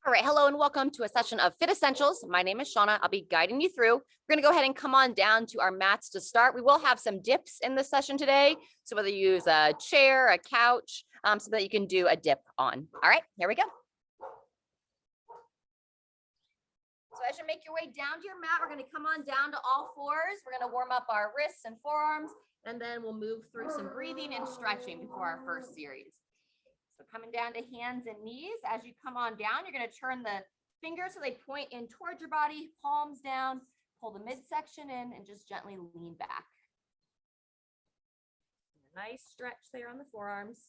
All right, hello and welcome to a session of Fit Essentials. My name is Shauna. I'll be guiding you through. We're gonna go ahead and come on down to our mats to start. We will have some dips in the session today. So whether you use a chair, a couch, so that you can do a dip on. All right, here we go. So as you make your way down to your mat, we're gonna come on down to all fours. We're gonna warm up our wrists and forearms, and then we'll move through some breathing and stretching before our first series. So coming down to hands and knees. As you come on down, you're going to turn the fingers so they point in towards your body, palms down, pull the midsection in, and just gently lean back. A nice stretch there on the forearms.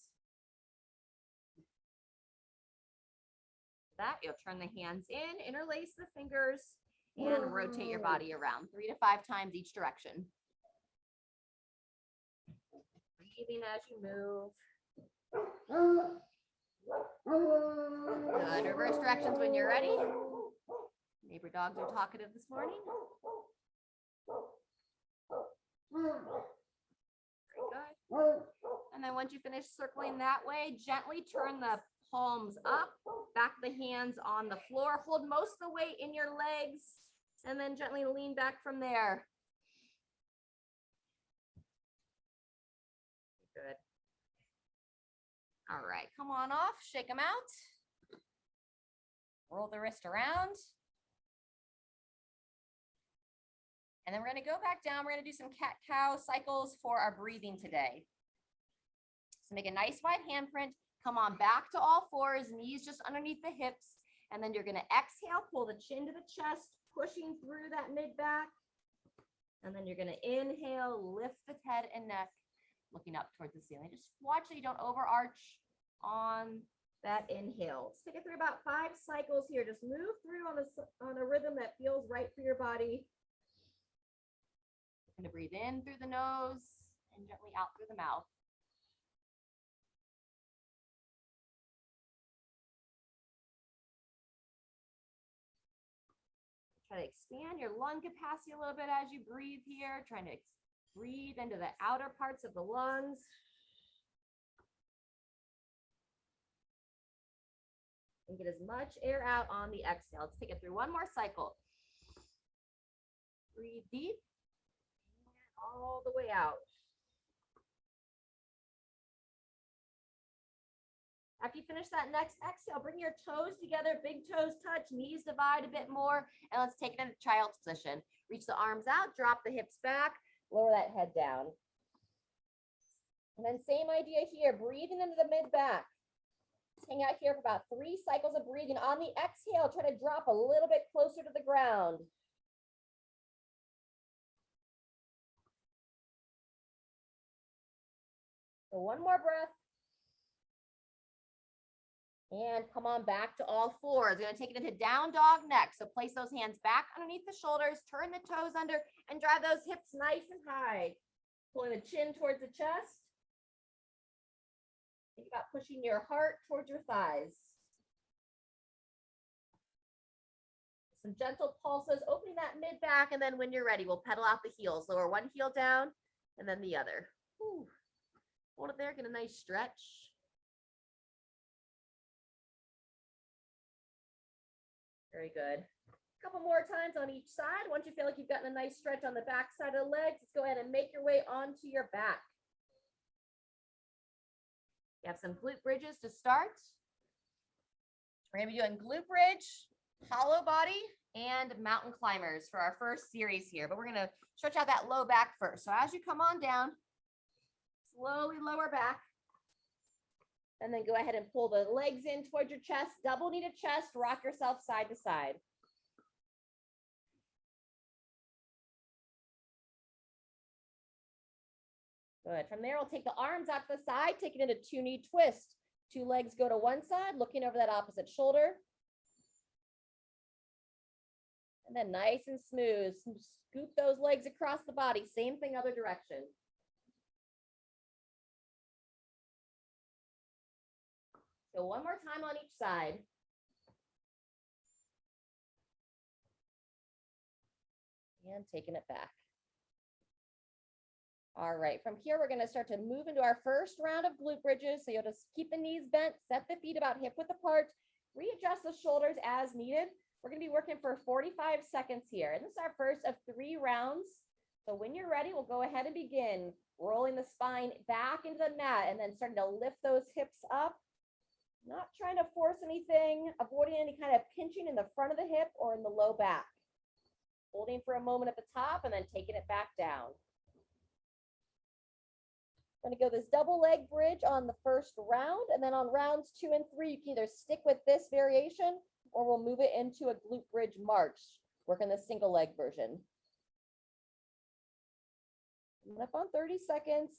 That you'll turn the hands in, interlace the fingers, and rotate your body around 3 to 5 times each direction. Breathing as you move. Good. Reverse directions when you're ready. Neighbor dogs are talkative this morning. Very good. And then once you finish circling that way, gently turn the palms up, back the hands on the floor. Hold most of the weight in your legs, and then gently lean back from there. Good. All right, come on off, shake them out. Roll the wrist around. And then we're gonna go back down. We're gonna do some cat-cow cycles for our breathing today. So make a nice wide handprint. Come on back to all fours, knees just underneath the hips. And then you're gonna exhale, pull the chin to the chest, pushing through that mid-back. And then you're gonna inhale, lift the head and neck, looking up towards the ceiling. Just watch so you don't overarch on that inhale. Let's take it through about 5 cycles here. Just move through on a rhythm that feels right for your body. You're going to breathe in through the nose and gently out through the mouth. Try to expand your lung capacity a little bit as you breathe here. Trying to breathe into the outer parts of the lungs. And get as much air out on the exhale. Let's take it through one more cycle. Breathe deep and all the way out. After you finish that next exhale, bring your toes together, big toes touch, knees divide a bit more, and let's take it into child's position. Reach the arms out, drop the hips back, lower that head down. And then same idea here, breathing into the mid-back. Hang out here for about 3 cycles of breathing. On the exhale, try to drop a little bit closer to the ground. So one more breath. And come on back to all fours. We're going to take it into down dog next. So place those hands back underneath the shoulders, turn the toes under, and drive those hips nice and high. Pulling the chin towards the chest. Think about pushing your heart towards your thighs. Some gentle pulses, opening that mid back, and then when you're ready, we'll pedal out the heels. Lower one heel down, and then the other. Whew. Hold it there, get a nice stretch. Very good. A couple more times on each side. Once you feel like you've gotten a nice stretch on the back side of the legs, let's go ahead and make your way onto your back. You have some glute bridges to start. We're going to be doing glute bridge, hollow body, and mountain climbers for our first series here. But we're going to stretch out that low back first. So as you come on down, slowly lower back. And then go ahead and pull the legs in towards your chest, double knee to chest, rock yourself side to side. Good. From there, we'll take the arms out to the side, take it into 2-knee twist. 2 legs go to one side, looking over that opposite shoulder. And then nice and smooth, scoop those legs across the body. Same thing, other direction. So one more time on each side. And taking it back. All right, from here, we're gonna start to move into our first round of glute bridges. So you'll just keep the knees bent, set the feet about hip width apart, readjust the shoulders as needed. We're going to be working for 45 seconds here. And this is our first of 3 rounds. So when you're ready, we'll go ahead and begin rolling the spine back into the mat and then starting to lift those hips up. Not trying to force anything, avoiding any kind of pinching in the front of the hip or in the low back. Holding for a moment at the top and then taking it back down. I'm going to go this double leg bridge on the first round, and then on rounds 2 and 3, you can either stick with this variation or we'll move it into a glute bridge march, working the single leg version. Coming up on 30 seconds,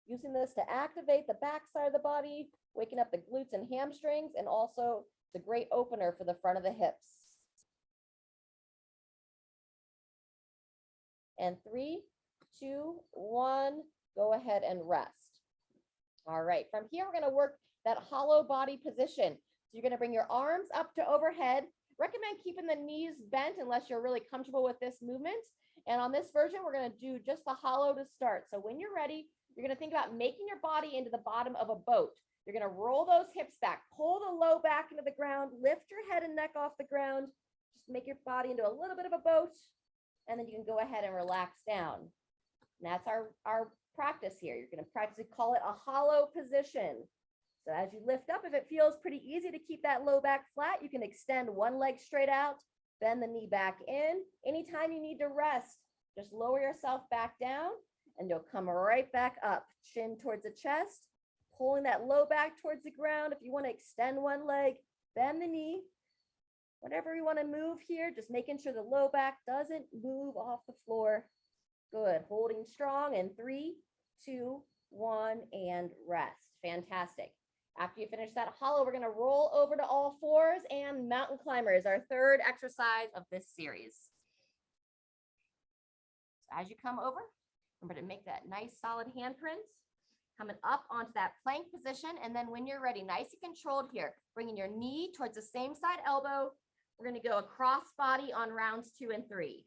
using this to activate the back side of the body, waking up the glutes and hamstrings, and also the great opener for the front of the hips. And 3, 2, 1, go ahead and rest. All right, from here, we're gonna work that hollow body position. So you're gonna bring your arms up to overhead. Recommend keeping the knees bent unless you're really comfortable with this movement. And on this version, we're gonna do just the hollow to start. So when you're ready, you're gonna think about making your body into the bottom of a boat. You're gonna roll those hips back, pull the low back into the ground, lift your head and neck off the ground, just make your body into a little bit of a boat, and then you can go ahead and relax down. And that's our practice here. You're gonna practice, call it a hollow position. So as you lift up, if it feels pretty easy to keep that low back flat, you can extend one leg straight out, bend the knee back in. Anytime you need to rest, just lower yourself back down and you'll come right back up, chin towards the chest, pulling that low back towards the ground. If you want to extend one leg, bend the knee. Whatever you want to move here, just making sure the low back doesn't move off the floor. Good, holding strong in 3, 2, 1, and rest. Fantastic. After you finish that hollow, we're gonna roll over to all fours and mountain climbers, our third exercise of this series. So as you come over, remember to make that nice solid handprint, coming up onto that plank position. And then when you're ready, nice and controlled here, bringing your knee towards the same side elbow. We're gonna go across body on rounds 2 and 3.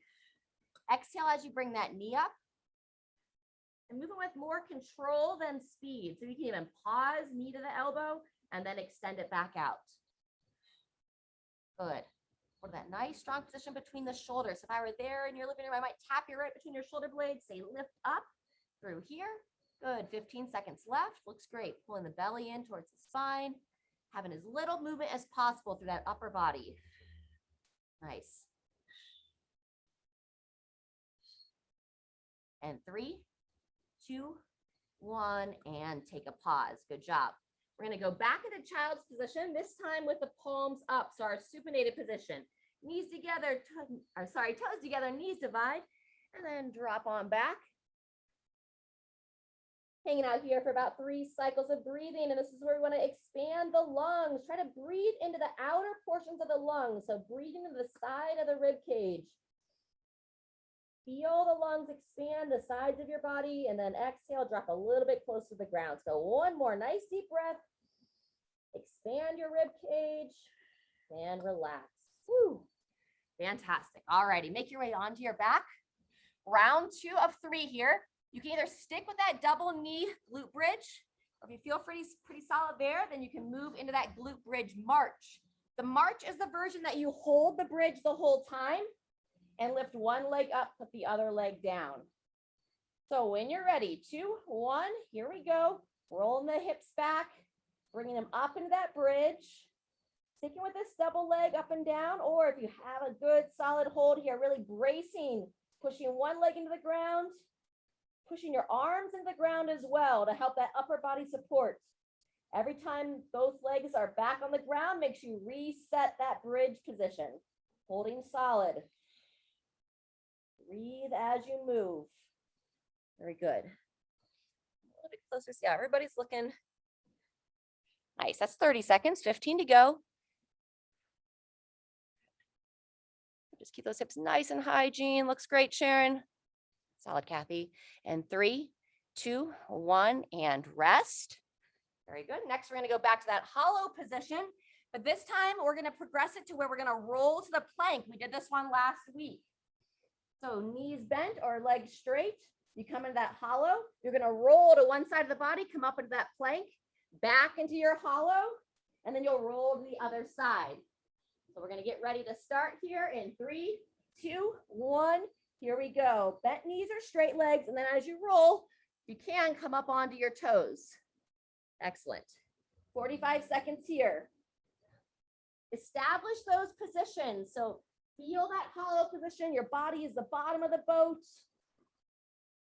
Exhale as you bring that knee up. And moving with more control than speed. So you can even pause, knee to the elbow, and then extend it back out. Good. For that nice strong position between the shoulders. If I were there in your living room, I might tap you right between your shoulder blades, say lift up through here. Good, 15 seconds left. Looks great. Pulling the belly in towards the spine, having as little movement as possible through that upper body. Nice. And 3, 2, 1, and take a pause. Good job. We're going to go back into child's position, this time with the palms up. So our supinated position. Knees together, toes together, knees divide, and then drop on back. Hanging out here for about 3 cycles of breathing. And this is where we want to expand the lungs. Try to breathe into the outer portions of the lungs. So breathing into the side of the rib cage. Feel the lungs expand the sides of your body, and then exhale, drop a little bit closer to the ground. So one more nice deep breath. Expand your rib cage and relax. Woo. Fantastic. All righty, make your way onto your back. Round 2 of 3 here. You can either stick with that double knee glute bridge, or if you feel pretty solid there, then you can move into that glute bridge march. The march is the version that you hold the bridge the whole time and lift one leg up, put the other leg down. So when you're ready, 2, 1, here we go. Rolling the hips back, bringing them up into that bridge. Sticking with this double leg up and down, or if you have a good solid hold here, really bracing, pushing one leg into the ground, pushing your arms into the ground as well to help that upper body support. Every time both legs are back on the ground, make sure you reset that bridge position. Holding solid. Breathe as you move. Very good. A little bit closer. See how everybody's looking. Nice. That's 30 seconds, 15 to go. Just keep those hips nice and high, Jean. Looks great, Sharon. Solid, Kathy. And 3, 2, 1, and rest. Very good. Next, we're going to go back to that hollow position, but this time we're going to progress it to where we're going to roll to the plank. We did this one last week. So knees bent or legs straight. You come into that hollow. You're going to roll to one side of the body, come up into that plank, back into your hollow. and then you'll roll to the other side. So we're gonna get ready to start here in 3, 2, 1. Here we go. Bent knees or straight legs, and then as you roll, you can come up onto your toes. Excellent. 45 seconds here. Establish those positions. So feel that hollow position. Your body is the bottom of the boat.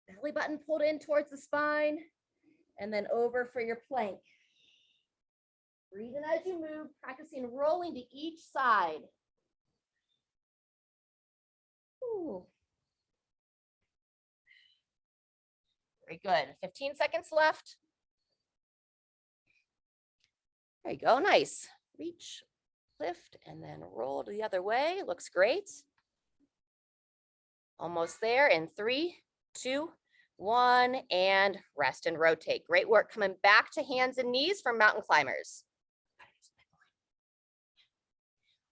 Belly button pulled in towards the spine, and then over for your plank. Breathe in as you move, practicing rolling to each side. Ooh. Very good. 15 seconds left. There you go. Nice. Reach, lift, and then roll the other way. Looks great. Almost there in 3, 2, 1, and rest and rotate. Great work. Coming back to hands and knees for mountain climbers.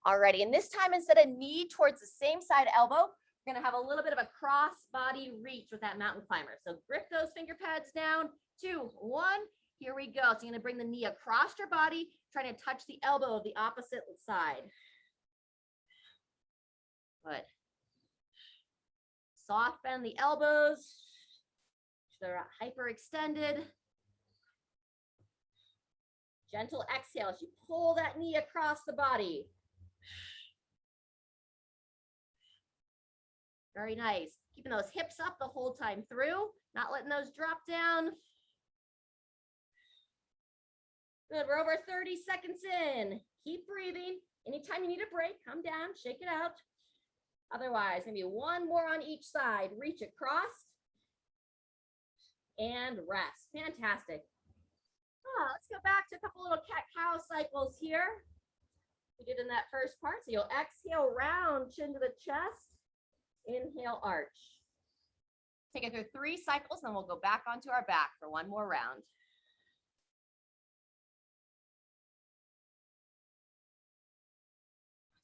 Alrighty, and this time instead of knee towards the same side elbow, we're gonna have a little bit of a cross body reach with that mountain climber. So grip those finger pads down, 2, 1, here we go. So you're gonna bring the knee across your body, trying to touch the elbow of the opposite side. Good. Soft bend the elbows, so they're not hyperextended. Gentle exhale as you pull that knee across the body. Very nice. Keeping those hips up the whole time through, not letting those drop down. Good, we're over 30 seconds in. Keep breathing. Anytime you need a break, come down, shake it out. Otherwise, maybe one more on each side. Reach across and rest. Fantastic. Let's go back to a couple little cat-cow cycles here. We did in that first part. So you'll exhale, round chin to the chest. Inhale, arch. Take it through 3 cycles, and then we'll go back onto our back for one more round.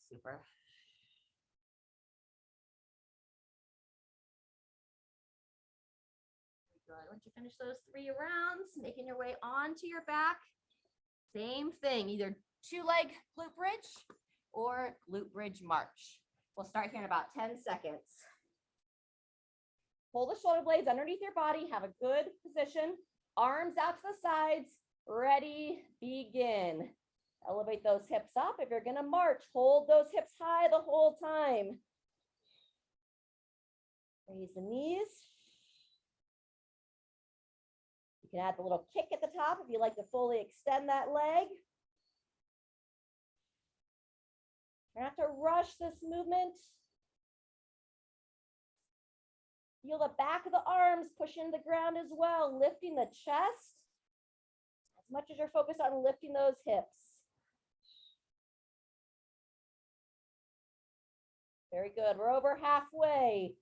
Super. Good. Once you finish those 3 rounds, making your way onto your back, same thing, either 2-leg glute bridge or glute bridge march. We'll start here in about 10 seconds. Pull the shoulder blades underneath your body, have a good position, arms out to the sides, ready, begin. Elevate those hips up. If you're gonna march, hold those hips high the whole time. Raise the knees. You can add the little kick at the top if you like to fully extend that leg. You're not to rush this movement. Feel the back of the arms push into the ground as well, lifting the chest as much as you're focused on lifting those hips. Very good. We're over halfway.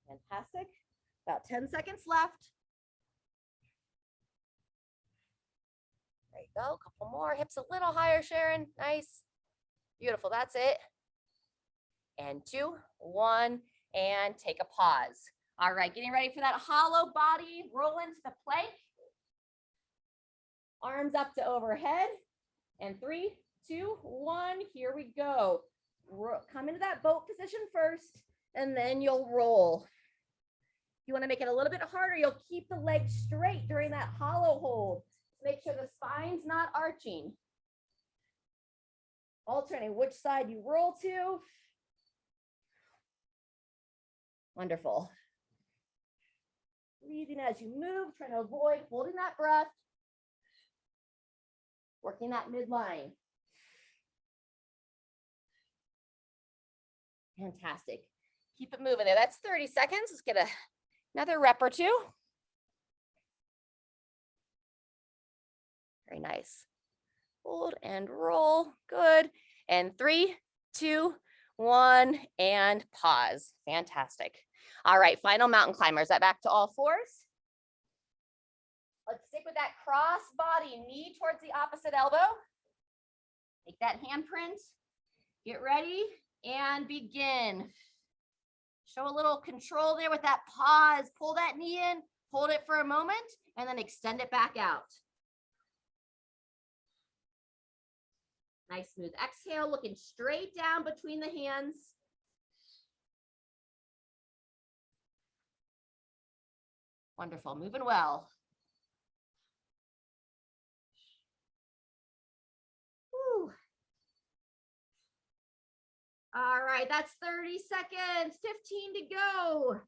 Fantastic. About 10 seconds left. There you go. A couple more. Hips a little higher, Sharon. Nice. Beautiful. That's it. And 2, 1, and take a pause. All right. Getting ready for that hollow body. Roll into the plank. Arms up to overhead. And 3, 2, 1. Here we go. Come into that boat position first, and then you'll roll. You want to make it a little bit harder. You'll keep the legs straight during that hollow hold. Make sure the spine's not arching. Alternating which side you roll to. Wonderful. Breathing as you move, trying to avoid holding that breath. Working that midline. Fantastic. Keep it moving there. That's 30 seconds. Let's get another rep or 2. Very nice. Hold and roll. Good. And 3, 2, 1, and pause. Fantastic. All right, final mountain climbers. That back to all fours. Let's stick with that cross body, knee towards the opposite elbow. Take that handprint. Get ready and begin. Show a little control there with that pause. Pull that knee in, hold it for a moment, and then extend it back out. Nice smooth exhale, looking straight down between the hands. Wonderful, moving well. Woo. All right, that's 30 seconds, 15 to go.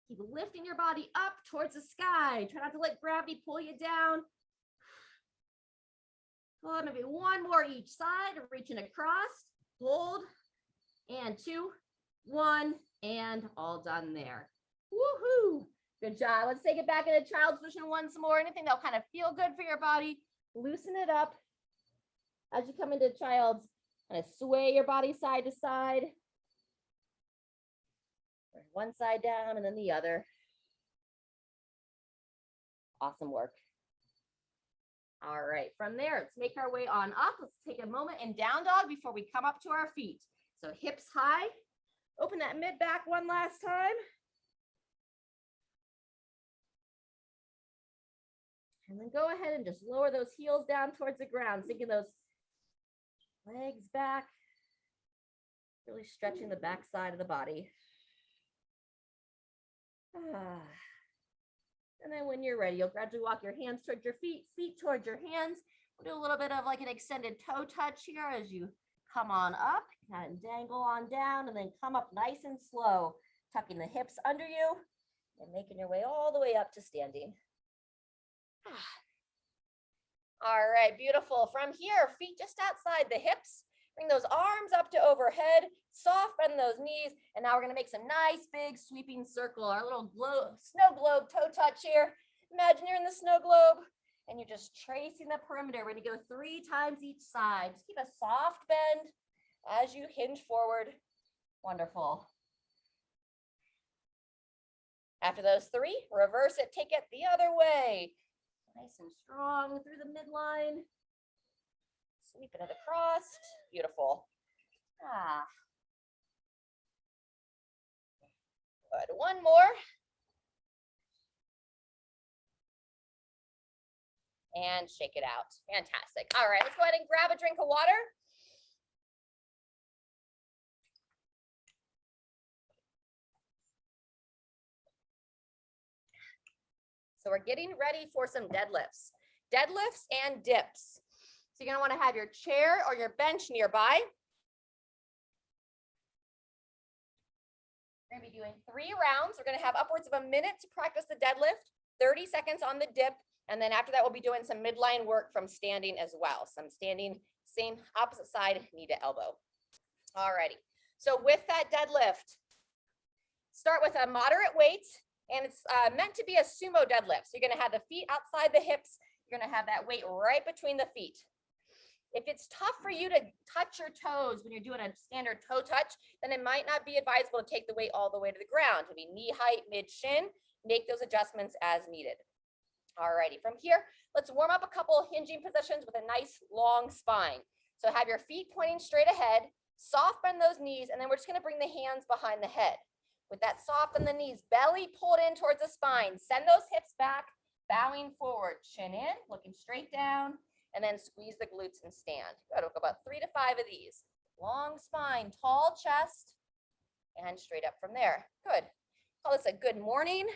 Keep lifting your body up towards the sky. Try not to let gravity pull you down. Hold, maybe one more each side, reaching across, hold, and 2, 1, and all done there. Woohoo! Good job. Let's take it back into child's position once more. Anything that'll kind of feel good for your body, loosen it up. As you come into child's, kind of sway your body side to side. One side down and then the other. Awesome work. All right, from there, let's make our way on up. Let's take a moment in down dog before we come up to our feet. So hips high, open that mid back one last time. And then go ahead and just lower those heels down towards the ground, sinking those legs back, really stretching the back side of the body. And then when you're ready, you'll gradually walk your hands towards your feet, feet towards your hands. We'll do a little bit of like an extended toe touch here as you come on up, kind of dangle on down, and then come up nice and slow, tucking the hips under you and making your way all the way up to standing. All right, beautiful. From here, feet just outside the hips. Bring those arms up to overhead, soft bend those knees, and now we're gonna make some nice big sweeping circle, our little snow globe toe touch here. Imagine you're in the snow globe and you're just tracing the perimeter. We're gonna go 3 times each side. Just keep a soft bend as you hinge forward. Wonderful. After those 3, reverse it, take it the other way. Nice and strong through the midline. Sweep it across. Beautiful. Good. One more. And shake it out. Fantastic. All right, let's go ahead and grab a drink of water. So we're getting ready for some deadlifts. Deadlifts and dips. So you're gonna wanna have your chair or your bench nearby. We're gonna be doing 3 rounds. We're gonna have upwards of a minute to practice the deadlift, 30 seconds on the dip, and then after that, we'll be doing some midline work from standing as well. Some standing, same opposite side, knee to elbow. Alrighty, so with that deadlift, start with a moderate weight, and it's meant to be a sumo deadlift. So you're gonna have the feet outside the hips. You're gonna have that weight right between the feet. If it's tough for you to touch your toes when you're doing a standard toe touch, then it might not be advisable to take the weight all the way to the ground. It'll be knee height, mid shin. Make those adjustments as needed. Alrighty, from here, let's warm up a couple hinging positions with a nice long spine. So have your feet pointing straight ahead, soft bend those knees, and then we're just gonna bring the hands behind the head. With that soft on the knees, belly pulled in towards the spine. Send those hips back, bowing forward, chin in, looking straight down, and then squeeze the glutes and stand. Good, we'll go about 3 to 5 of these. Long spine, tall chest, and straight up from there. Good. Call this a good morning.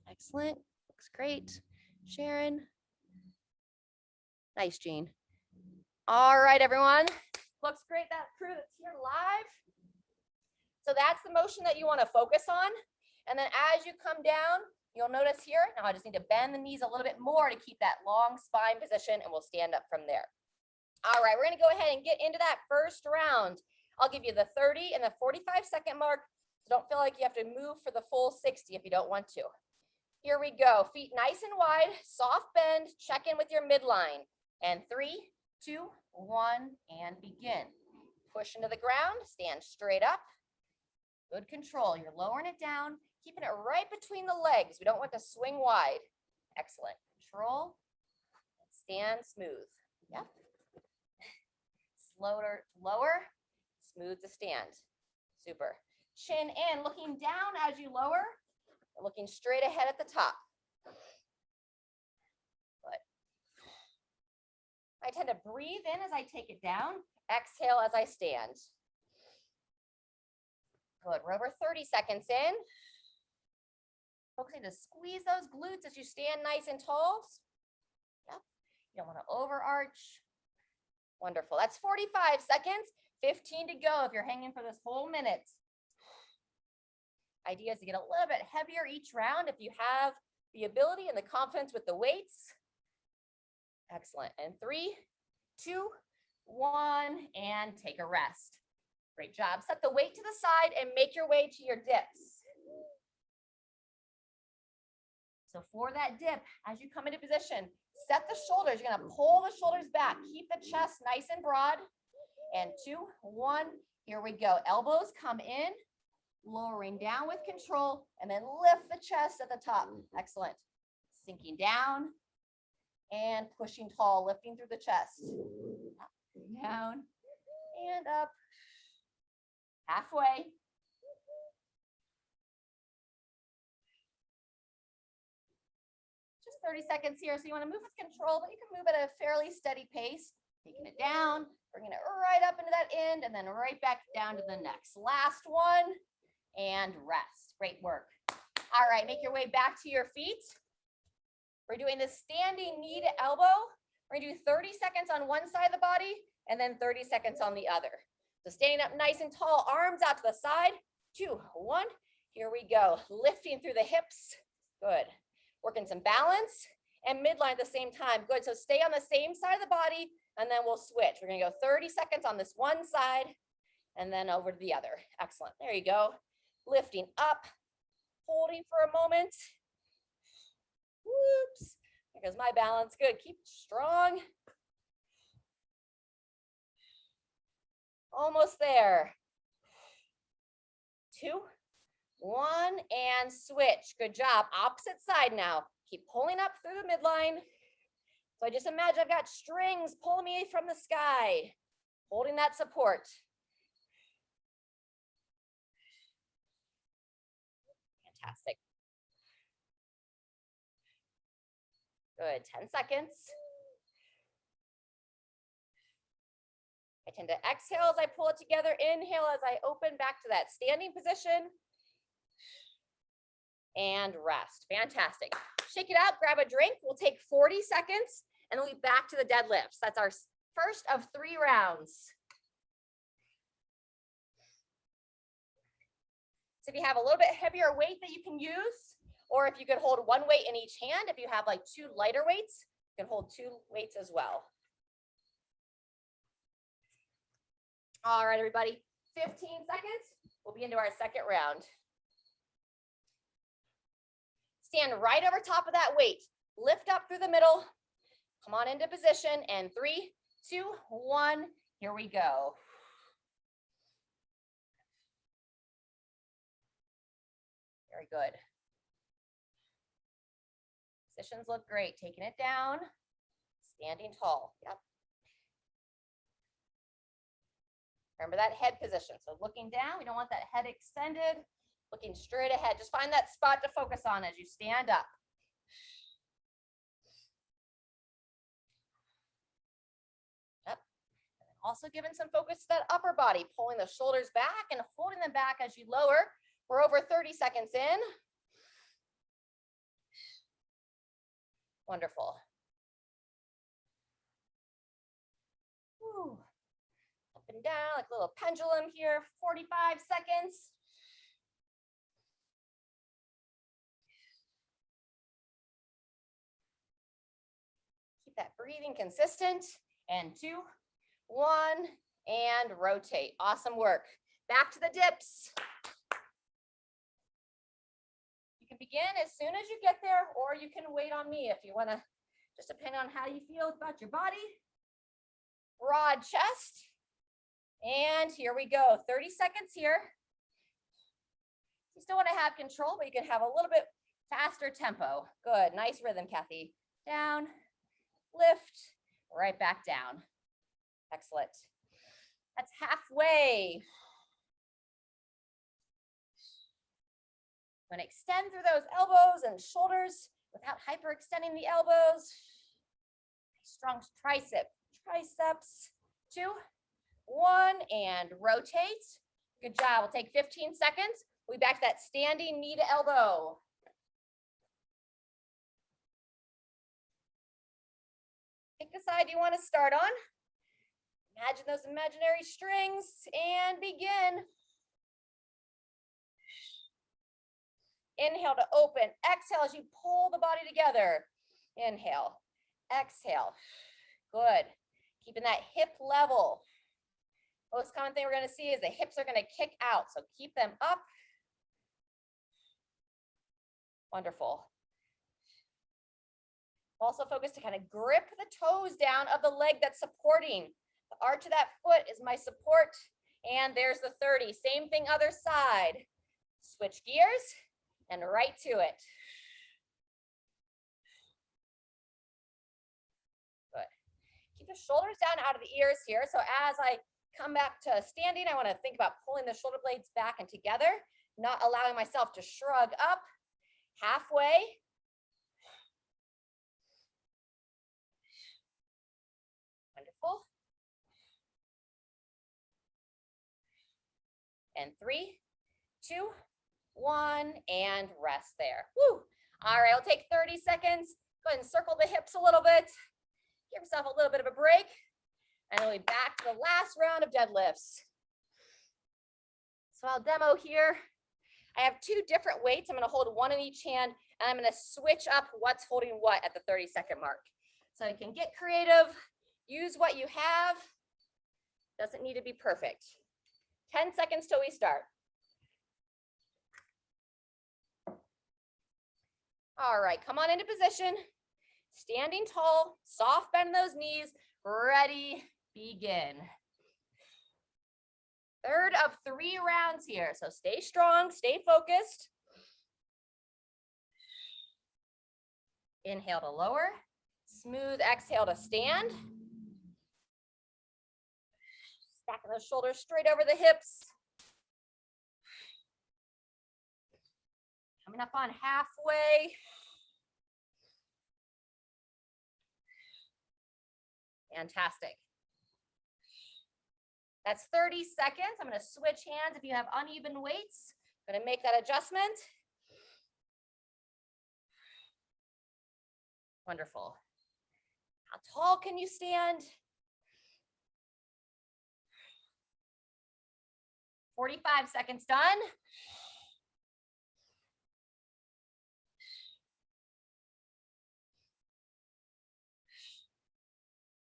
Excellent, looks great. Sharon. Nice, Jean. All right, everyone. Looks great, that crew that's here live. So that's the motion that you want to focus on. And then as you come down, you'll notice here, now I just need to bend the knees a little bit more to keep that long spine position, and we'll stand up from there. All right, we're gonna go ahead and get into that first round. I'll give you the 30 and the 45-second mark, so don't feel like you have to move for the full 60 if you don't want to. Here we go, feet nice and wide, soft bend, check in with your midline. And 3, 2, 1, and begin. Push into the ground, stand straight up. Good control, you're lowering it down, keeping it right between the legs. We don't want to swing wide. Excellent, control, stand smooth. Yep. lower, smooth to stand. Super. Chin in, looking down as you lower, looking straight ahead at the top. Good. I tend to breathe in as I take it down, exhale as I stand. Good, we're over 30 seconds in. Focusing to squeeze those glutes as you stand nice and tall. Yep. You don't want to overarch. Wonderful. That's 45 seconds, 15 to go if you're hanging for this whole minute. Idea is to get a little bit heavier each round if you have the ability and the confidence with the weights. Excellent. And 3, 2, 1, and take a rest. Great job. Set the weight to the side and make your way to your dips. So for that dip, as you come into position, set the shoulders. You're going to pull the shoulders back. Keep the chest nice and broad. And 2, 1, here we go. Elbows come in, lowering down with control, and then lift the chest at the top. Excellent. Sinking down and pushing tall, lifting through the chest. Up, down, and up. Halfway. Just 30 seconds here. So you want to move with control, but you can move at a fairly steady pace. Taking it down, bringing it right up into that end, and then right back down to the next. Last one, and rest. Great work. All right, make your way back to your feet. We're doing this standing knee to elbow. We're going to do 30 seconds on one side of the body, and then 30 seconds on the other. So standing up nice and tall, arms out to the side. 2, 1, here we go. Lifting through the hips. Good. Working some balance and midline at the same time. Good. So stay on the same side of the body, and then we'll switch. We're going to go 30 seconds on this one side, and then over to the other. Excellent. There you go. Lifting up, holding for a moment. Whoops. There goes my balance. Good. Keep strong. Almost there. 2, 1, and switch. Good job. Opposite side now. Keep pulling up through the midline. So I just imagine I've got strings pulling me from the sky, holding that support. Fantastic. Good. 10 seconds. I tend to exhale as I pull it together, inhale as I open back to that standing position, and rest. Fantastic. Shake it out, grab a drink. We'll take 40 seconds, and we'll be back to the deadlifts. That's our first of 3 rounds. So if you have a little bit heavier weight that you can use, or if you could hold one weight in each hand, if you have like 2 lighter weights, you can hold 2 weights as well. All right, everybody, 15 seconds. We'll be into our second round. Stand right over top of that weight. Lift up through the middle. Come on into position. And 3, 2, 1, here we go. Very good. Positions look great. Taking it down, standing tall. Yep. Remember that head position. So looking down, we don't want that head extended. Looking straight ahead. Just find that spot to focus on as you stand up. Yep. Also giving some focus to that upper body, pulling the shoulders back and holding them back as you lower. We're over 30 seconds in. Wonderful. Whew. Up and down, like a little pendulum here, 45 seconds. Keep that breathing consistent. And 2, 1, and rotate. Awesome work. Back to the dips. You can begin as soon as you get there, or you can wait on me if you want to, just depending on how you feel about your body. Broad chest. And here we go. 30 seconds here. You still want to have control, but you can have a little bit faster tempo. Good. Nice rhythm, Kathy. Down, lift, right back down. Excellent. That's halfway. I'm going to extend through those elbows and shoulders without hyperextending the elbows. Strong tricep, triceps. 2, 1, and rotate. Good job. We'll take 15 seconds. We'll be back to that standing knee to elbow. Pick the side you want to start on. Imagine those imaginary strings and begin. Inhale to open. Exhale as you pull the body together. Inhale. Exhale. Good. Keeping that hip level. Most common thing we're going to see is the hips are going to kick out. So keep them up. Wonderful. Also focus to kind of grip the toes down of the leg that's supporting. The arch of that foot is my support. And there's the 30. Same thing other side. Switch gears and right to it. Good. Keep the shoulders down out of the ears here. So as I come back to standing, I want to think about pulling the shoulder blades back and together, not allowing myself to shrug up. Halfway. Wonderful. And 3, 2, 1, and rest there. Woo. All right, I'll take 30 seconds. Go ahead and circle the hips a little bit. Give yourself a little bit of a break. And then we'll be back to the last round of deadlifts. So I'll demo here. I have 2 different weights. I'm going to hold one in each hand, and I'm going to switch up what's holding what at the 30-second mark. So you can get creative, use what you have. Doesn't need to be perfect. 10 seconds till we start. All right, come on into position. Standing tall, soft bend in those knees. Ready, begin. Third of 3 rounds here. So stay strong, stay focused. Inhale to lower. Smooth exhale to stand. Stacking those shoulders straight over the hips. Coming up on halfway. Fantastic. That's 30 seconds. I'm going to switch hands if you have uneven weights. I'm going to make that adjustment. Wonderful. How tall can you stand? 45 seconds done.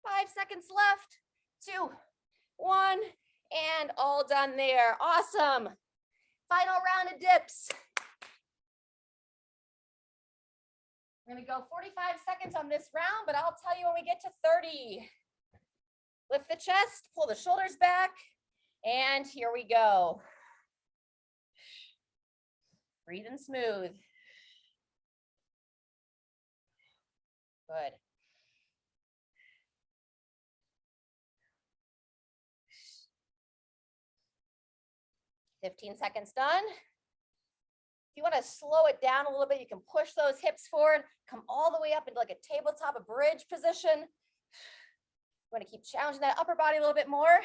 Five seconds left. 2, 1, and all done there. Awesome. Final round of dips. We're going to go 45 seconds on this round, but I'll tell you when we get to 30. Lift the chest, pull the shoulders back, and here we go. Breathe in smooth. Good. $15 seconds done. If you want to slow it down a little bit, you can push those hips forward, come all the way up into like a tabletop, a bridge position. You want to keep challenging that upper body a little bit more,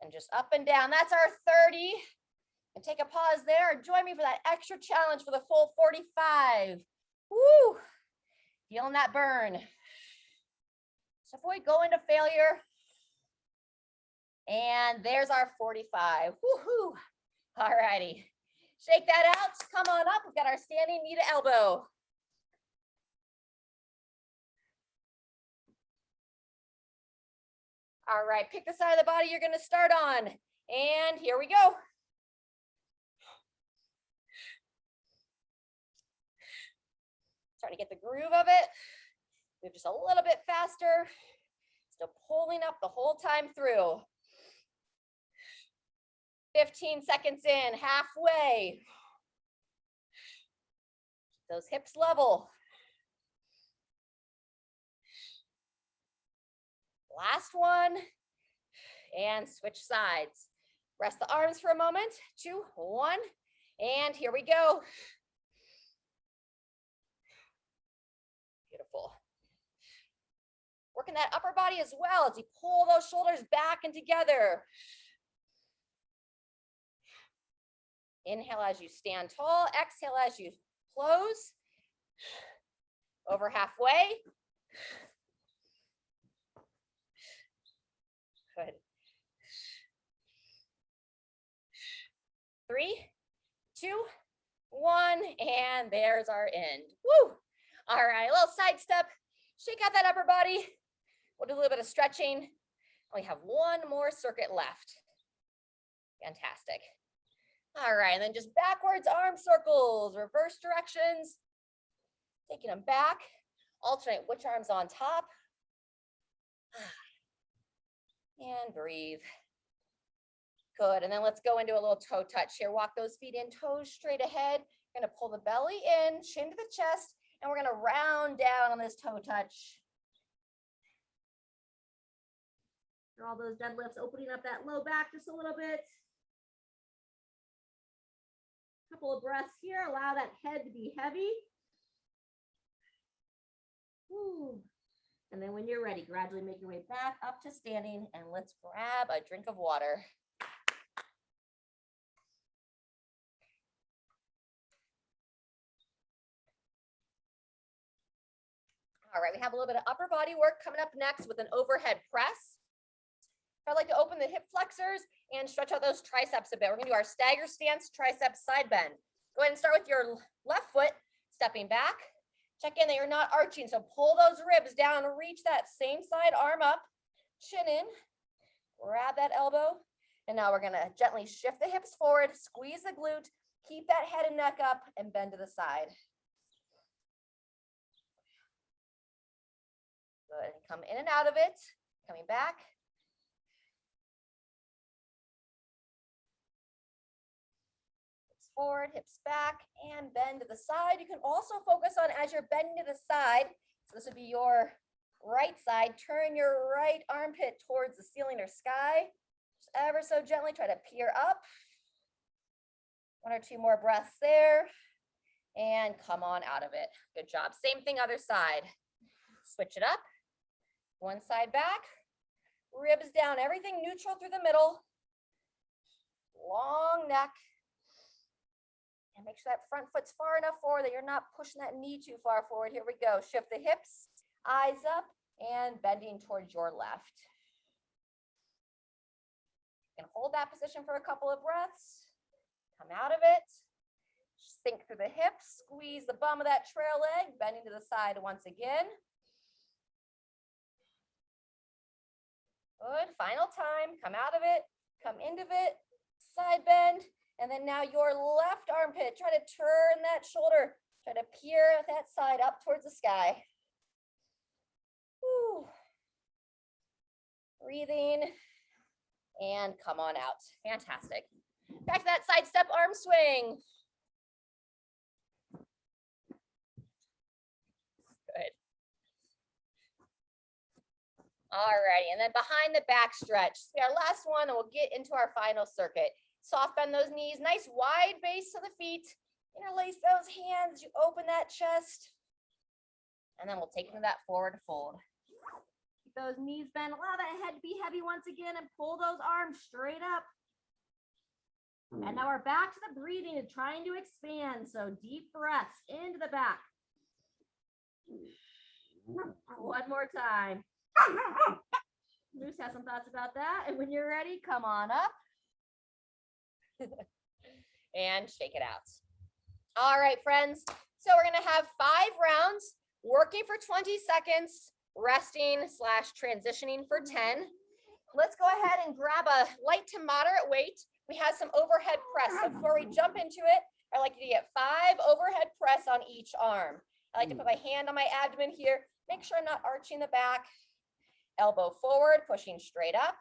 and just up and down. That's our 30. And take a pause there and join me for that extra challenge for the full 45. Woo! Feeling that burn. So avoid going to failure. And there's our 45. Woohoo! All righty. Shake that out. Come on up. We've got our standing knee to elbow. All right, pick the side of the body you're going to start on. And here we go. Starting to get the groove of it. Move just a little bit faster. Still pulling up the whole time through. 15 seconds in, halfway. Keep those hips level. Last one. and switch sides. Rest the arms for a moment. 2, 1, and here we go. Beautiful. Working that upper body as well as you pull those shoulders back and together. Inhale as you stand tall. Exhale as you close. Over halfway. Good. 3, 2, 1, and there's our end. Woo! All right, a little side step. Shake out that upper body. We'll do a little bit of stretching. We have one more circuit left. Fantastic. All right, and then just backwards arm circles, reverse directions. Taking them back. Alternate which arm's on top. And breathe. Good, and then let's go into a little toe touch here. Walk those feet in, toes straight ahead. We're gonna pull the belly in, chin to the chest, and we're gonna round down on this toe touch. For all those deadlifts, opening up that low back just a little bit. Couple of breaths here, allow that head to be heavy. Woo. And then when you're ready, gradually make your way back up to standing, and let's grab a drink of water. All right, we have a little bit of upper body work coming up next with an overhead press. I'd like to open the hip flexors and stretch out those triceps a bit. We're gonna do our stagger stance, tricep side bend. Go ahead and start with your left foot, stepping back. Check in that you're not arching, so pull those ribs down, reach that same side arm up, chin in, grab that elbow, and now we're gonna gently shift the hips forward, squeeze the glute, keep that head and neck up, and bend to the side. Good, come in and out of it, coming back. Hips forward, hips back, and bend to the side. You can also focus on as you're bending to the side, so this would be your right side, turn your right armpit towards the ceiling or sky. Just ever so gently, try to peer up. 1 or 2 more breaths there, and come on out of it. Good job. Same thing, other side. Switch it up. One side back, ribs down, everything neutral through the middle. Long neck. And make sure that front foot's far enough forward that you're not pushing that knee too far forward. Here we go. Shift the hips, eyes up, and bending towards your left. You can hold that position for a couple of breaths. Come out of it. Sink through the hips, squeeze the bum of that trail leg, bending to the side once again. Good, final time, come out of it, come into it, side bend, and then now your left armpit, try to turn that shoulder, try to peer that side up towards the sky. Whew. Breathing, and come on out, fantastic. Back to that side step arm swing. Good. All righty, and then behind the back stretch. So our last one, and we'll get into our final circuit. Soft bend those knees, nice wide base to the feet. Interlace those hands, you open that chest. And then we'll take into that forward fold. Keep those knees bent, allow that head to be heavy once again, and pull those arms straight up. And now we're back to the breathing and trying to expand. So deep breaths into the back. One more time. Moose has some thoughts about that. And when you're ready, come on up. And shake it out. All right, friends. So we're going to have 5 rounds, working for 20 seconds, resting / transitioning for 10. Let's go ahead and grab a light to moderate weight. We have some overhead press. So before we jump into it, I like you to get 5 overhead press on each arm. I like to put my hand on my abdomen here. Make sure I'm not arching the back. Elbow forward, pushing straight up.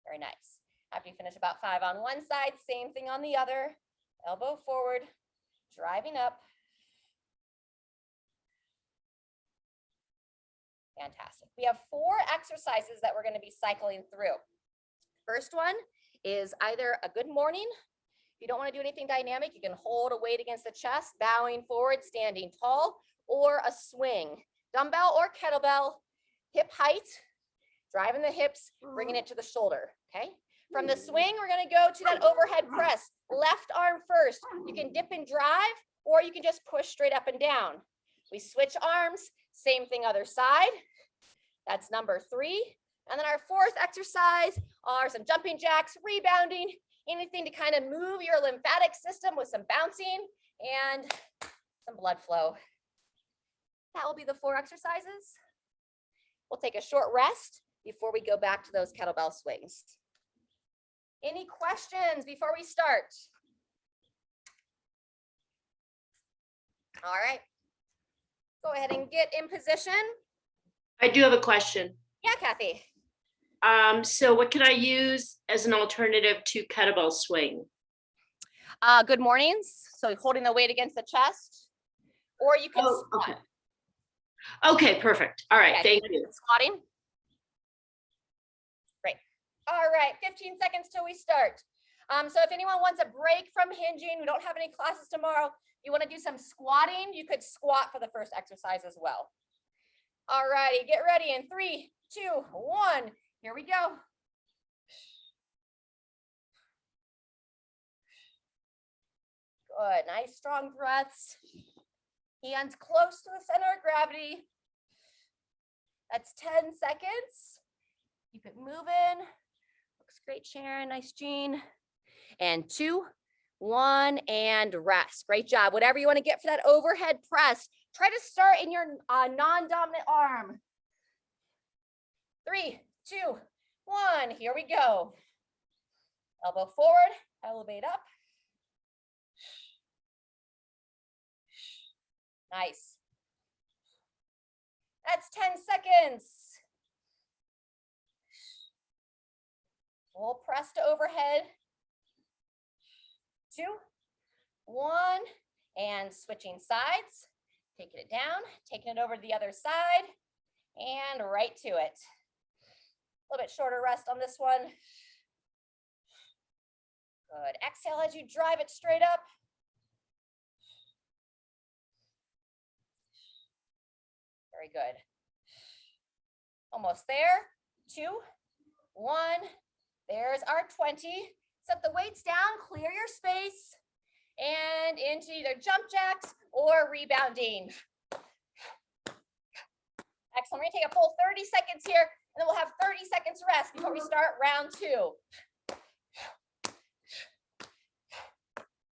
Very nice. After you finish about 5 on one side, same thing on the other. Elbow forward, driving up. Fantastic. We have 4 exercises that we're going to be cycling through. First one is either a good morning. If you don't want to do anything dynamic, you can hold a weight against the chest, bowing forward, standing tall, or a swing. Dumbbell or kettlebell, hip height, driving the hips, bringing it to the shoulder, okay? From the swing, we're going to go to that overhead press. Left arm first. You can dip and drive, or you can just push straight up and down. We switch arms, same thing other side. That's number 3. And then our 4th exercise are some jumping jacks, rebounding, anything to kind of move your lymphatic system with some bouncing and some blood flow. That will be the 4 exercises. We'll take a short rest before we go back to those kettlebell swings. Any questions before we start? All right. Go ahead and get in position. I do have a question. Yeah, Kathy. So what can I use as an alternative to kettlebell swing? Good mornings. So holding the weight against the chest, or you can squat. Okay, perfect. All right, Okay, thank you. Squatting. Great. All right, 15 seconds till we start. So if anyone wants a break from hinging, we don't have any classes tomorrow. You want to do some squatting, you could squat for the first exercise as well. All righty, get ready in 3, 2, 1. Here we go. Good, nice strong breaths. Hands close to the center of gravity. That's 10 seconds. Keep it moving. Looks great, Sharon. Nice, Jean. And 2, 1, and rest. Great job. Whatever you want to get for that overhead press, try to start in your non-dominant arm. 3, 2, 1. Here we go. Elbow forward, elevate up. Nice. That's 10 seconds. Full press to overhead. 2, 1, and switching sides. Taking it down, taking it over to the other side, and right to it. A little bit shorter rest on this one. Good. Exhale as you drive it straight up. Very good. Almost there. 2, 1. There's our 20. Set the weights down, clear your space, and into either jump jacks or rebounding. Excellent. We're going to take a full 30 seconds here, and then we'll have 30 seconds rest before we start round 2.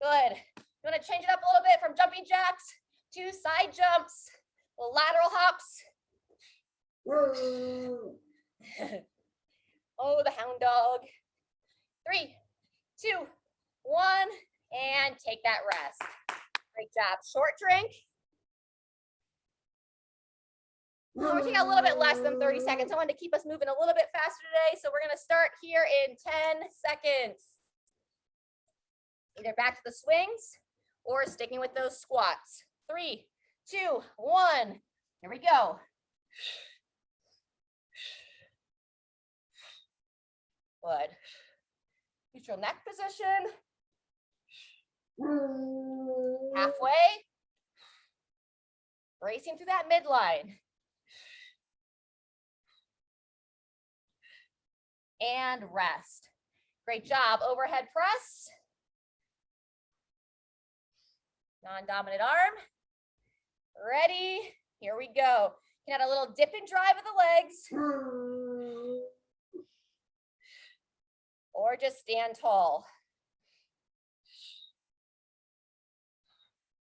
Good. You want to change it up a little bit from jumping jacks to side jumps, lateral hops. Oh, the hound dog. 3, 2, 1, and take that rest. Great job. Short drink. Oh, we're taking a little bit less than 30 seconds. I wanted to keep us moving a little bit faster today, so we're going to start here in 10 seconds. Either back to the swings or sticking with those squats. 3, 2, 1. Here we go. Good. Neutral neck position. Halfway. Racing through that midline. And rest. Great job. Overhead press. Non-dominant arm. Ready? Here we go. You can add a little dip and drive of the legs. Or just stand tall.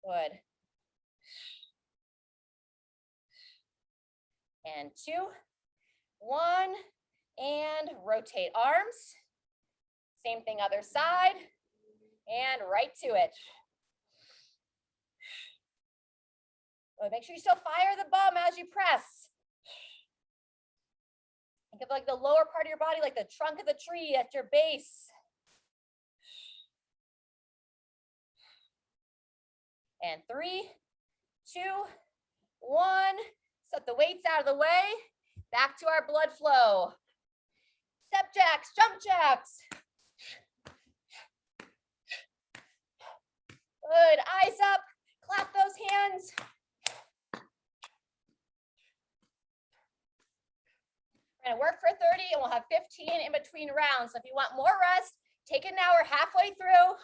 Good. And 2, 1, and rotate arms. Same thing other side, and right to it. Good. Make sure you still fire the bum as you press. Think of like the lower part of your body, like the trunk of the tree at your base. And 3, 2, 1. Set the weights out of the way. Back to our blood flow. Step jacks, jump jacks. Good, eyes up, clap those hands. We're gonna work for 30 and we'll have 15 in between rounds. So if you want more rest, take it now, we're halfway through.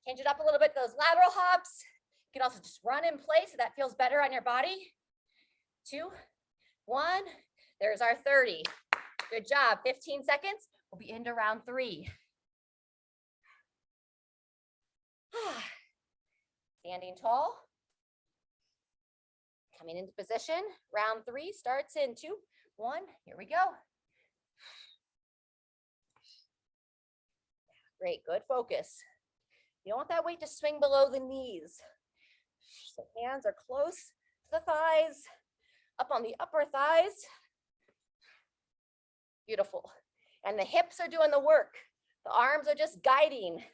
Change it up a little bit, those lateral hops. You can also just run in place so that feels better on your body. 2, 1, there's our 30. Good job, 15 seconds. We'll be into round 3. Standing tall. Coming into position. Round 3 starts in 2, 1. Here we go. Great, good focus. You don't want that weight to swing below the knees. So hands are close to the thighs, up on the upper thighs. Beautiful. And the hips are doing the work. The arms are just guiding.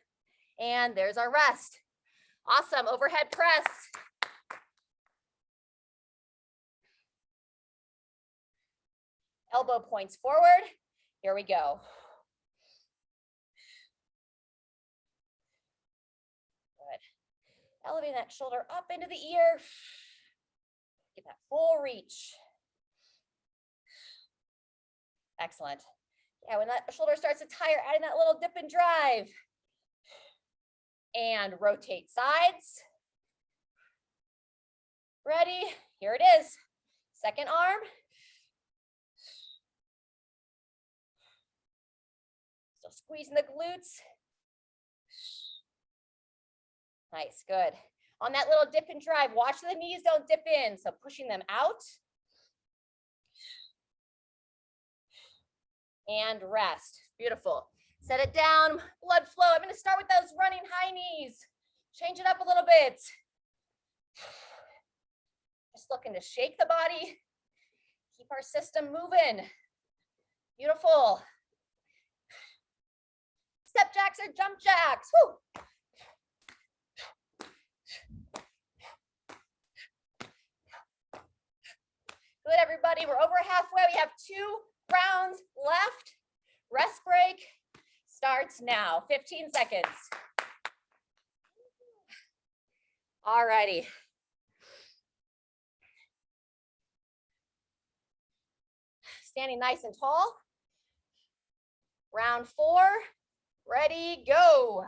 And there's our rest. Awesome, overhead press. Elbow points forward. Here we go. Good. Elevating that shoulder up into the ear. Get that full reach. Excellent. Yeah, when that shoulder starts to tire, adding that little dip and drive. And rotate sides. Ready? Here it is. Second arm. So squeezing the glutes. Nice, good. On that little dip and drive, watch the knees don't dip in. So pushing them out. And rest. Beautiful. Set it down, blood flow. I'm going to start with those running high knees. Change it up a little bit. Just looking to shake the body. Keep our system moving. Beautiful. Step jacks or jump jacks. Woo. Good, everybody. We're over halfway. We have 2 rounds left. Rest break starts now. 15 seconds. All righty. Standing nice and tall. Round 4. Ready, go.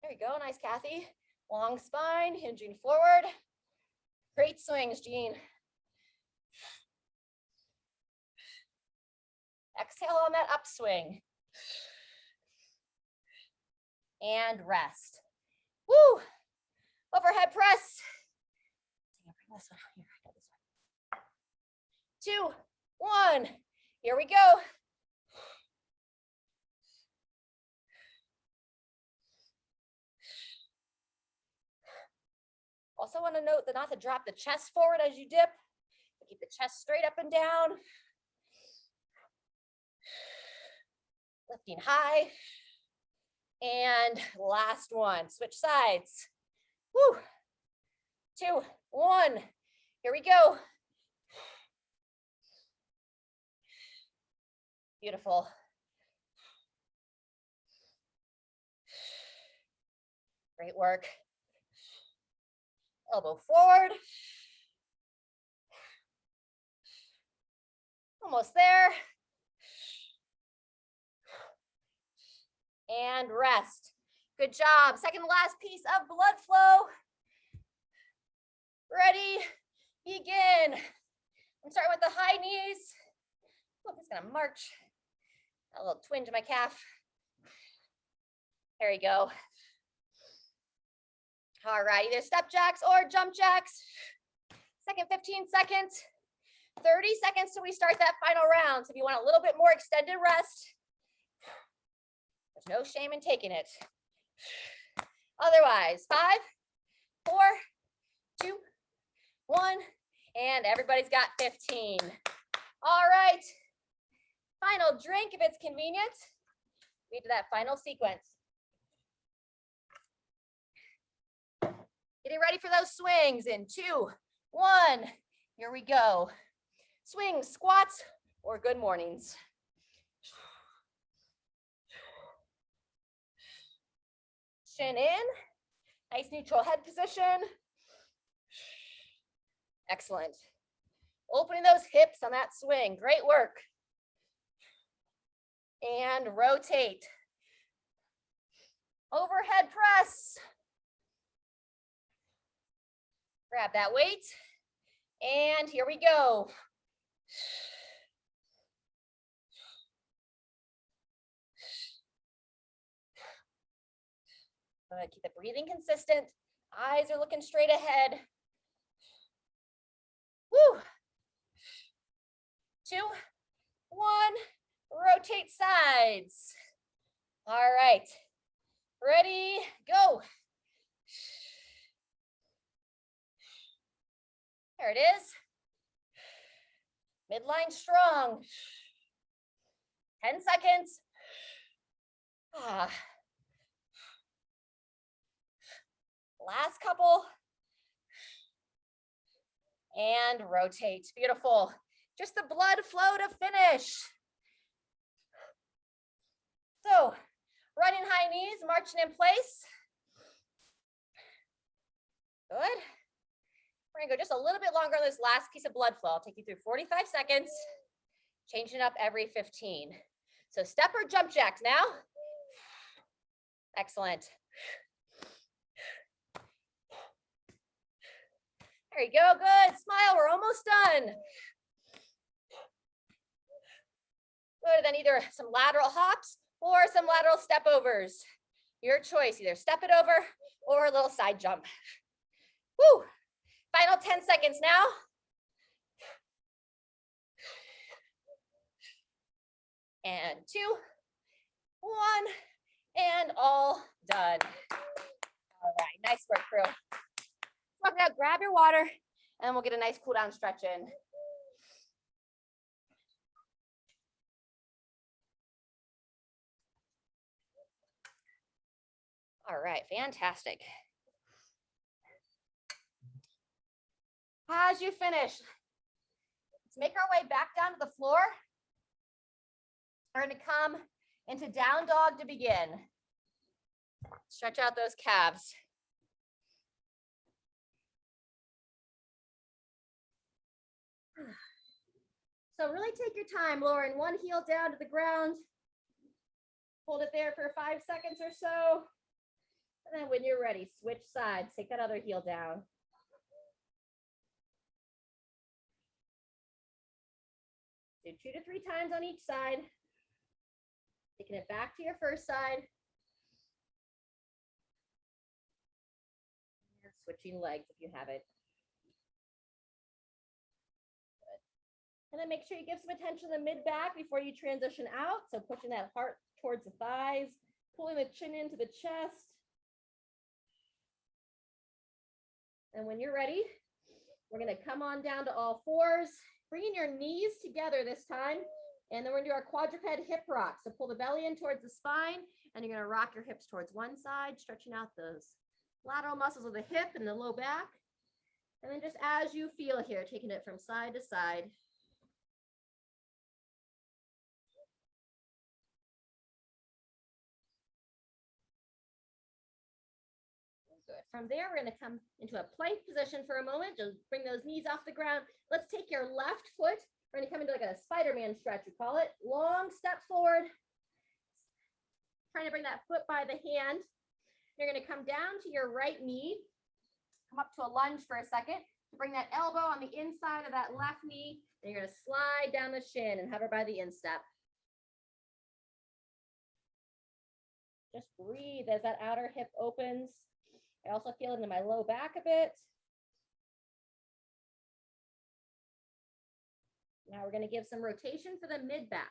There you go. Nice, Kathy. Long spine, hinging forward. Great swings, Jean. Exhale on that upswing. And rest. Woo! Overhead press. 2, 1. Here we go. Also want to note that not to drop the chest forward as you dip. Keep the chest straight up and down. Lifting high. And last one, switch sides. Woo. 2, 1. Here we go. Beautiful. Great work. Elbow forward. Almost there. And rest. Good job. Second to last piece of blood flow. Ready, begin. I'm starting with the high knees. Oh, it's gonna march. A little twinge in my calf. There you go. All right, either step jacks or jump jacks. Second 15 seconds. 30 seconds till we start that final round. So if you want a little bit more extended rest, there's no shame in taking it. Otherwise, 5, 4, 2, 1, and everybody's got 15. All right, final drink if it's convenient. Lead to that final sequence. Getting ready for those swings in 2, 1. Here we go. Swings, squats, or good mornings. Chin in. Nice neutral head position. Excellent. Opening those hips on that swing. Great work. And rotate. Overhead press. Grab that weight. And here we go. Good. Keep the breathing consistent. Eyes are looking straight ahead. Woo. 2, 1. Rotate sides. All right. Ready, go. There it is. Midline strong. 10 seconds. Last couple. And rotate. Beautiful. Just the blood flow to finish. So, running high knees, marching in place. Good. We're gonna go just a little bit longer on this last piece of blood flow. I'll take you through 45 seconds, changing up every 15. So step or jump jacks now. Excellent. There you go, good. Smile, we're almost done. Good, then either some lateral hops or some lateral step overs. Your choice, either step it over or a little side jump. Woo! Final 10 seconds now. And 2, 1, and all done. All right, nice work, crew. So now grab your water and we'll get a nice cool down stretch in. All right, fantastic. As you finish, let's make our way back down to the floor. We're going to come into down dog to begin. Stretch out those calves. So really take your time, lowering one heel down to the ground. Hold it there for 5 seconds or so. And then when you're ready, switch sides. Take that other heel down. Do 2 to 3 times on each side. Taking it back to your first side. And switching legs if you have it. Good. And then make sure you give some attention to the mid-back before you transition out. So pushing that heart towards the thighs, pulling the chin into the chest. And when you're ready, we're going to come on down to all fours, bringing your knees together this time. And then we're going to do our quadruped hip rock. So pull the belly in towards the spine, and you're going to rock your hips towards one side, stretching out those lateral muscles of the hip and the low back. And then just as you feel here, taking it from side to side. Good. From there, we're going to come into a plank position for a moment. Just bring those knees off the ground. Let's take your left foot. We're going to come into like a Spider-Man stretch, we call it. Long step forward. Trying to bring that foot by the hand. You're going to come down to your right knee. Come up to a lunge for a second. Bring that elbow on the inside of that left knee. And you're going to slide down the shin and hover by the instep. Just breathe as that outer hip opens. I also feel it in my low back a bit. Now we're going to give some rotation for the mid back.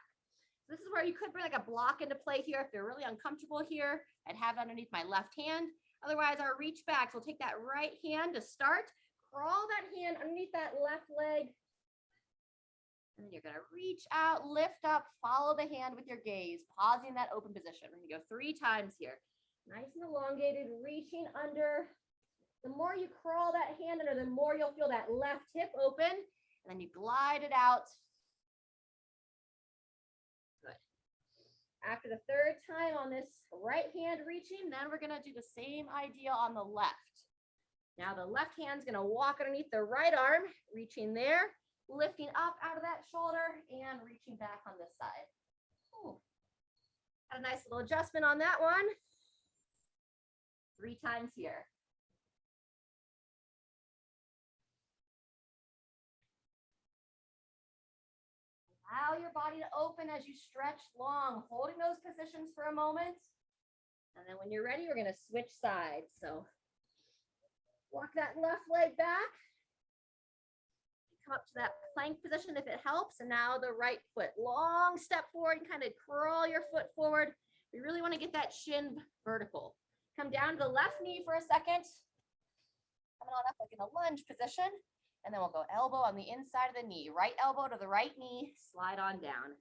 So this is where you could bring like a block into play here. If you're really uncomfortable here, I'd have it underneath my left hand. Otherwise, our reach backs, we'll take that right hand to start. Crawl that hand underneath that left leg. And then you're going to reach out, lift up, follow the hand with your gaze, pausing that open position. We're going to go 3 times here. Nice and elongated, reaching under, The more you crawl that hand under, the more you'll feel that left hip open, and then you glide it out. Good. After the third time on this right hand reaching, then we're gonna do the same idea on the left. Now the left hand's gonna walk underneath the right arm, reaching there, lifting up out of that shoulder and reaching back on this side. Ooh. Got a nice little adjustment on that one. 3 times here. Allow your body to open as you stretch long, holding those positions for a moment. And then when you're ready, we're gonna switch sides. So walk that left leg back. Come up to that plank position if it helps. And now the right foot, long step forward and kind of crawl your foot forward. We really want to get that shin vertical. Come down to the left knee for a second. Coming on up like in a lunge position. And then we'll go elbow on the inside of the knee. Right elbow to the right knee, slide on down.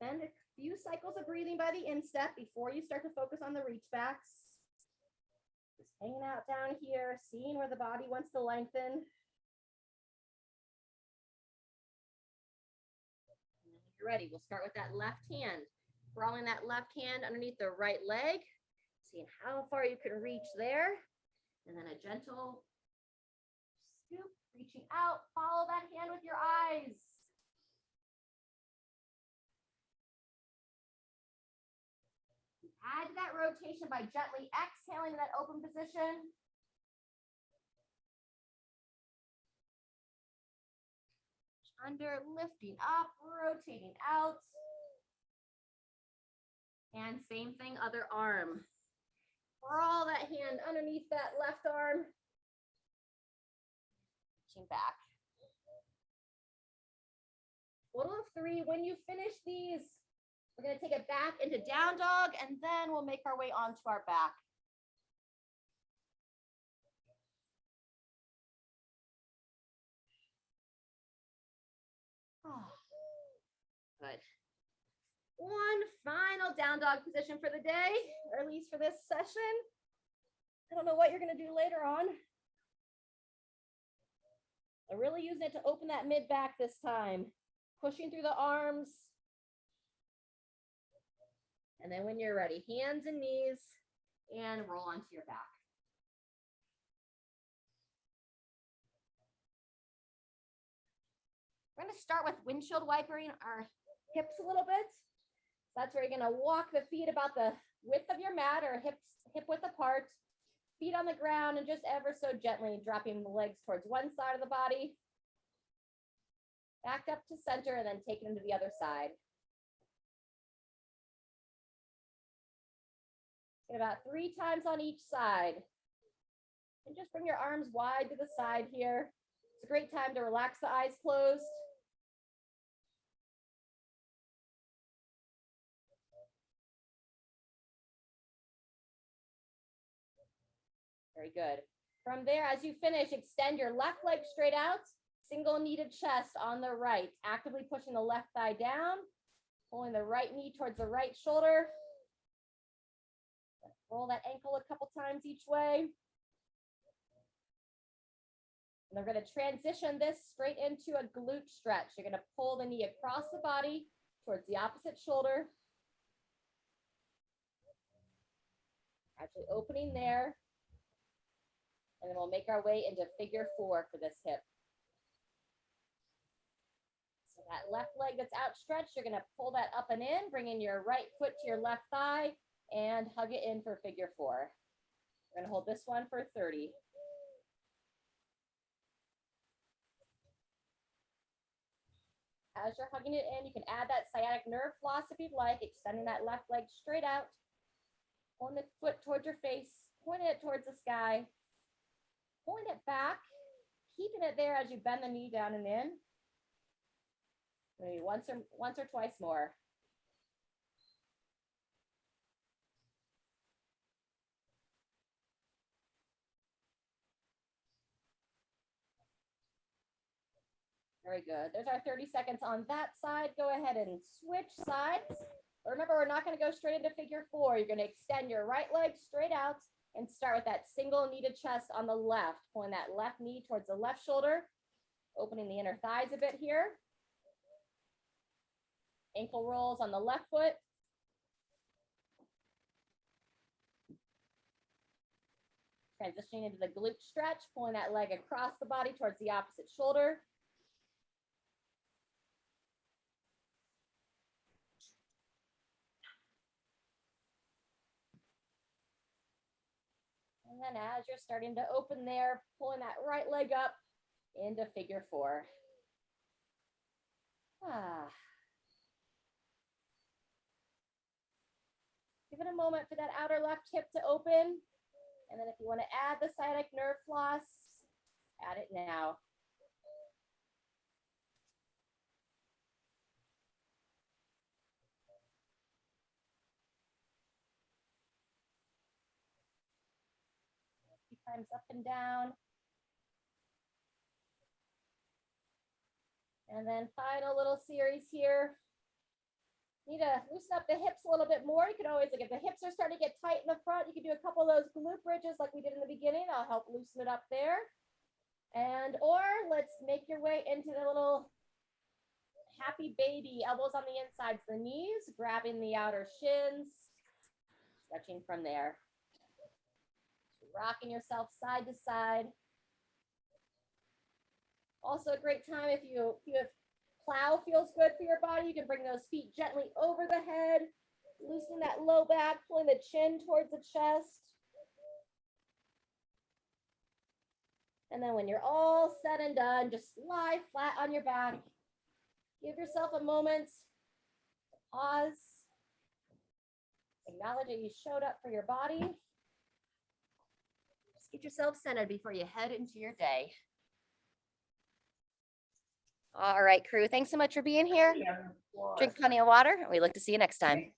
Spend a few cycles of breathing by the instep before you start to focus on the reach backs. Just hanging out down here, seeing where the body wants to lengthen. And when you're ready, we'll start with that left hand. Crawling that left hand underneath the right leg. Seeing how far you can reach there. And then a gentle scoop, reaching out. Follow that hand with your eyes. Add to that rotation by gently exhaling in that open position. Under, lifting up, rotating out. And same thing, other arm. Crawl that hand underneath that left arm. Reaching back. Total of 3. When you finish these, we're going to take it back into down dog, and then we'll make our way onto our back. Oh, good. One final down dog position for the day, or at least for this session. I don't know what you're going to do later on. I'm really using it to open that mid back this time. Pushing through the arms. And then when you're ready, hands and knees, and roll onto your back. We're going to start with windshield wipering our hips a little bit. That's where you're going to walk the feet about the width of your mat, or hip width apart, feet on the ground, and just ever so gently dropping the legs towards one side of the body. Back up to center, and then take it into the other side. Get about 3 times on each side. And just bring your arms wide to the side here. It's a great time to relax the eyes closed. Very good. From there, as you finish, extend your left leg straight out, single kneaded chest on the right, actively pushing the left thigh down, pulling the right knee towards the right shoulder. Roll that ankle a couple times each way. And we're going to transition this straight into a glute stretch. You're going to pull the knee across the body towards the opposite shoulder. Actually opening there. And then we'll make our way into figure 4 for this hip. So that left leg that's outstretched, you're going to pull that up and in, bring in your right foot to your left thigh, and hug it in for figure 4. We're going to hold this one for 30. As you're hugging it in, you can add that sciatic nerve floss if you'd like, extending that left leg straight out, pulling the foot towards your face, pointing it towards the sky, pulling it back, keeping it there as you bend the knee down and in. Maybe once or twice more. Very good. There's our 30 seconds on that side. Go ahead and switch sides. But remember, we're not going to go straight into figure 4. You're going to extend your right leg straight out and start with that single knee to chest on the left, pulling that left knee towards the left shoulder, opening the inner thighs a bit here. Ankle rolls on the left foot. Transitioning into the glute stretch, pulling that leg across the body towards the opposite shoulder. And then as you're starting to open there, pulling that right leg up into figure 4. Give it a moment for that outer left hip to open. And then if you want to add the sciatic nerve floss, add it now. A few times up and down. And then final little series here. Need to loosen up the hips a little bit more. You can always, like if the hips are starting to get tight in the front, you can do a couple of those glute bridges like we did in the beginning. I'll help loosen it up there. And, or let's make your way into the little happy baby, elbows on the insides of the knees, grabbing the outer shins, stretching from there. Rocking yourself side to side. Also a great time if you have plow feels good for your body. You can bring those feet gently over the head, loosening that low back, pulling the chin towards the chest. And then when you're all said and done, just lie flat on your back. Give yourself a moment to pause. Acknowledge that you showed up for your body. Just get yourself centered before you head into your day. All right, crew. Thanks so much for being here. Drink plenty of water, and we look to see you next time.